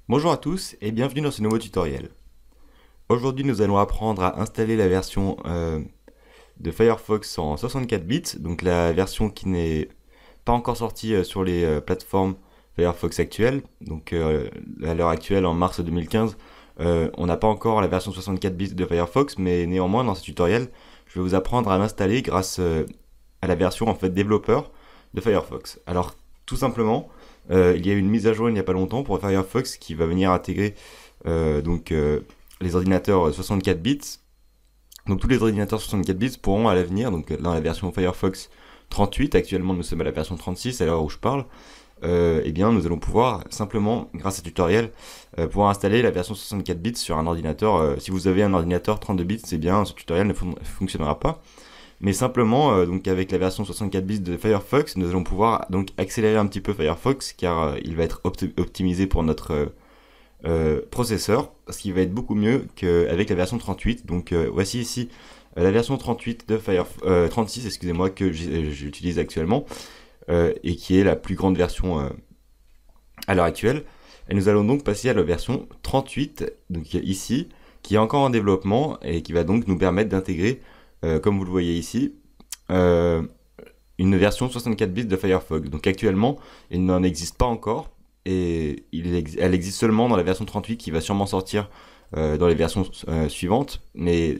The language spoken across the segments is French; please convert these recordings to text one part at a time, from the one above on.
Bonjour à tous et bienvenue dans ce nouveau tutoriel. Aujourd'hui nous allons apprendre à installer la version de Firefox en 64 bits, donc la version qui n'est pas encore sortie sur les plateformes Firefox actuelles. Donc à l'heure actuelle, en mars 2015, on n'a pas encore la version 64 bits de Firefox, mais néanmoins dans ce tutoriel, je vais vous apprendre à l'installer grâce à la version en fait développeur de Firefox. Alors tout simplement, il y a eu une mise à jour il n'y a pas longtemps pour Firefox qui va venir intégrer les ordinateurs 64 bits. Donc tous les ordinateurs 64 bits pourront à l'avenir, donc dans la version Firefox 38, actuellement nous sommes à la version 36 à l'heure où je parle, eh bien nous allons pouvoir simplement, grâce à ce tutoriel, pouvoir installer la version 64 bits sur un ordinateur. Si vous avez un ordinateur 32 bits, c'est bien, ce tutoriel ne fonctionnera pas. Mais simplement, donc avec la version 64 bits de Firefox, nous allons pouvoir donc accélérer un petit peu Firefox, car il va être optimisé pour notre processeur, parce qu'il va être beaucoup mieux qu'avec la version 38. Donc voici ici la version 38 de Firefox, 36, excusez-moi, que j'utilise actuellement, et qui est la plus grande version à l'heure actuelle. Et nous allons donc passer à la version 38, donc ici, qui est encore en développement et qui va donc nous permettre d'intégrer, comme vous le voyez ici, une version 64 bits de Firefox. Donc actuellement, il n'en existe pas encore, et elle existe seulement dans la version 38 qui va sûrement sortir dans les versions suivantes, mais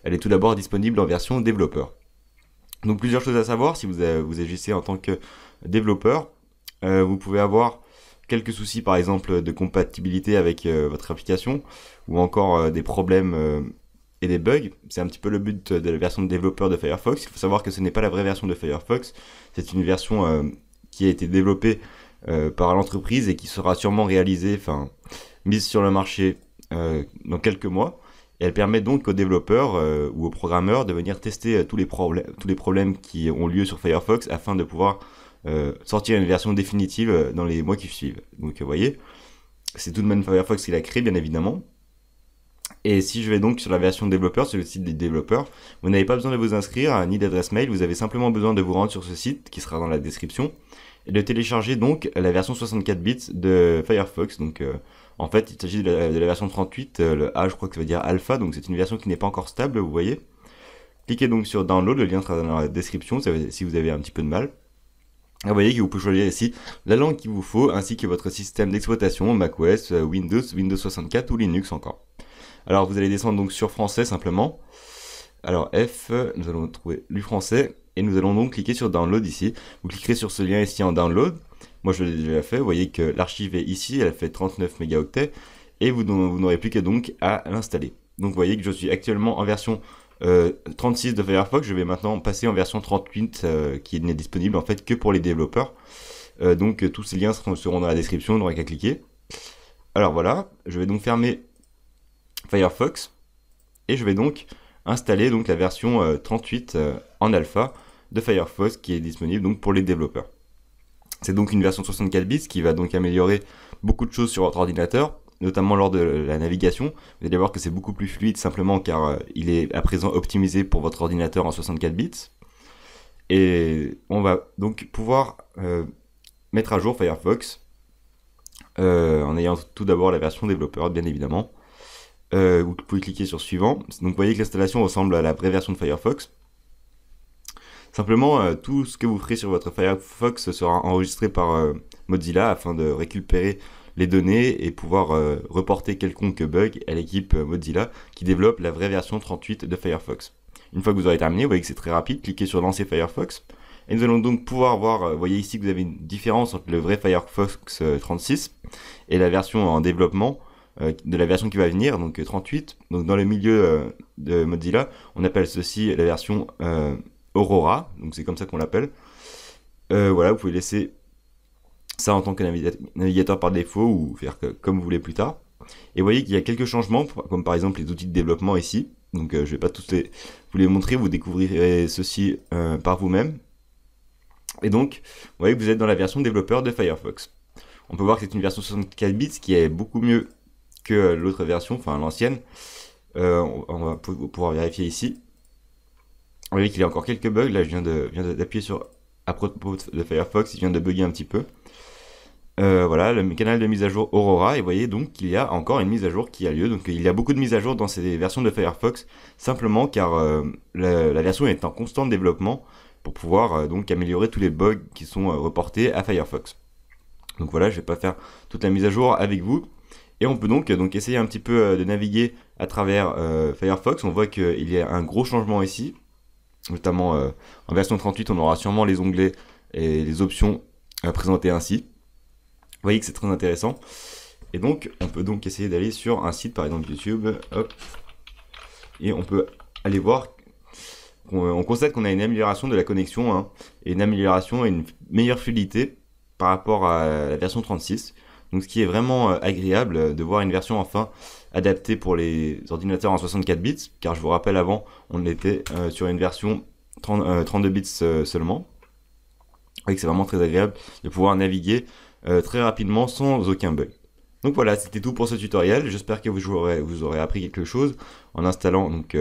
elle est tout d'abord disponible en version développeur. Donc plusieurs choses à savoir si vous agissez en tant que développeur. Vous pouvez avoir quelques soucis par exemple de compatibilité avec votre application, ou encore des problèmes et des bugs. C'est un petit peu le but de la version de développeur de Firefox. Il faut savoir que ce n'est pas la vraie version de Firefox, c'est une version qui a été développée par l'entreprise et qui sera sûrement réalisée, mise sur le marché dans quelques mois. Et elle permet donc aux développeurs ou aux programmeurs de venir tester tous les problèmes qui ont lieu sur Firefox afin de pouvoir sortir une version définitive dans les mois qui suivent. Donc vous voyez, c'est tout de même Firefox qui l'a créé, bien évidemment. Et si je vais donc sur la version développeur, sur le site des développeurs, vous n'avez pas besoin de vous inscrire ni d'adresse mail, vous avez simplement besoin de vous rendre sur ce site qui sera dans la description et de télécharger donc la version 64 bits de Firefox. Donc en fait il s'agit de la version 38, le A je crois que ça veut dire alpha, donc c'est une version qui n'est pas encore stable, vous voyez. Cliquez donc sur download, le lien sera dans la description si vous avez un petit peu de mal. Vous voyez que vous pouvez choisir ici la langue qu'il vous faut, ainsi que votre système d'exploitation, macOS, Windows, Windows 64 ou Linux encore. Alors vous allez descendre donc sur français simplement. Alors F, nous allons trouver du français, et nous allons donc cliquer sur download ici. Vous cliquerez sur ce lien ici en download. Moi je l'ai déjà fait, vous voyez que l'archive est ici, elle fait 39 mégaoctets, et vous n'aurez plus qu'à donc à l'installer. Donc vous voyez que je suis actuellement en version 36 de Firefox, je vais maintenant passer en version 38 qui n'est disponible en fait que pour les développeurs. Donc tous ces liens seront dans la description, on n'aura qu'à cliquer. Alors voilà, je vais donc fermer Firefox et je vais donc installer donc la version 38 en alpha de Firefox qui est disponible donc pour les développeurs. C'est donc une version 64 bits qui va donc améliorer beaucoup de choses sur votre ordinateur, notamment lors de la navigation. Vous allez voir que c'est beaucoup plus fluide simplement car il est à présent optimisé pour votre ordinateur en 64 bits. Et on va donc pouvoir mettre à jour Firefox en ayant tout d'abord la version développeur, bien évidemment. Vous pouvez cliquer sur suivant. Donc vous voyez que l'installation ressemble à la vraie version de Firefox. Simplement, tout ce que vous ferez sur votre Firefox sera enregistré par Mozilla afin de récupérer les données et pouvoir reporter quelconque bug à l'équipe Mozilla qui développe la vraie version 38 de Firefox. Une fois que vous aurez terminé, vous voyez que c'est très rapide, cliquez sur lancer Firefox. Et nous allons donc pouvoir voir, vous voyez ici que vous avez une différence entre le vrai Firefox 36 et la version en développement de la version qui va venir, donc 38. Donc dans le milieu de Mozilla, on appelle ceci la version Aurora, donc c'est comme ça qu'on l'appelle. Voilà, vous pouvez laisser ça en tant que navigateur par défaut ou faire comme vous voulez plus tard. Et vous voyez qu'il y a quelques changements, comme par exemple les outils de développement ici. Donc je ne vais pas tous vous les montrer, vous découvrirez ceci par vous-même. Et donc, vous voyez que vous êtes dans la version développeur de Firefox. On peut voir que c'est une version 64 bits qui est beaucoup mieux que l'autre version, enfin l'ancienne. On va pouvoir vérifier ici. Vous voyez qu'il y a encore quelques bugs. Là, je viens d'appuyer sur à propos de Firefox, il vient de bugger un petit peu. Voilà, le canal de mise à jour Aurora, et vous voyez donc qu'il y a encore une mise à jour qui a lieu. Donc il y a beaucoup de mises à jour dans ces versions de Firefox, simplement car la version est en constant développement pour pouvoir donc améliorer tous les bugs qui sont reportés à Firefox. Donc voilà, je vais pas faire toute la mise à jour avec vous. Et on peut donc essayer un petit peu de naviguer à travers Firefox. On voit qu'il y a un gros changement ici, notamment en version 38, on aura sûrement les onglets et les options présentées ainsi. Vous voyez que c'est très intéressant. Et donc, on peut donc essayer d'aller sur un site, par exemple YouTube, hop, et on peut aller voir. On constate qu'on a une amélioration de la connexion, hein, et une amélioration et une meilleure fluidité par rapport à la version 36. Donc, ce qui est vraiment agréable de voir une version enfin adaptée pour les ordinateurs en 64 bits, car je vous rappelle avant, on était sur une version 32 bits seulement. Vous voyez que c'est vraiment très agréable de pouvoir naviguer très rapidement sans aucun bug. Donc voilà, c'était tout pour ce tutoriel. J'espère que vous aurez appris quelque chose en installant donc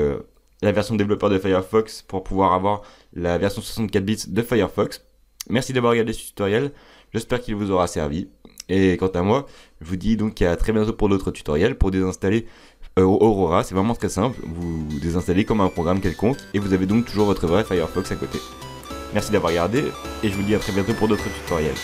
la version développeur de Firefox pour pouvoir avoir la version 64 bits de Firefox. Merci d'avoir regardé ce tutoriel. J'espère qu'il vous aura servi. Et quant à moi, je vous dis donc à très bientôt pour d'autres tutoriels pour désinstaller Aurora. C'est vraiment très simple. Vous désinstallez comme un programme quelconque et vous avez donc toujours votre vrai Firefox à côté. Merci d'avoir regardé et je vous dis à très bientôt pour d'autres tutoriels.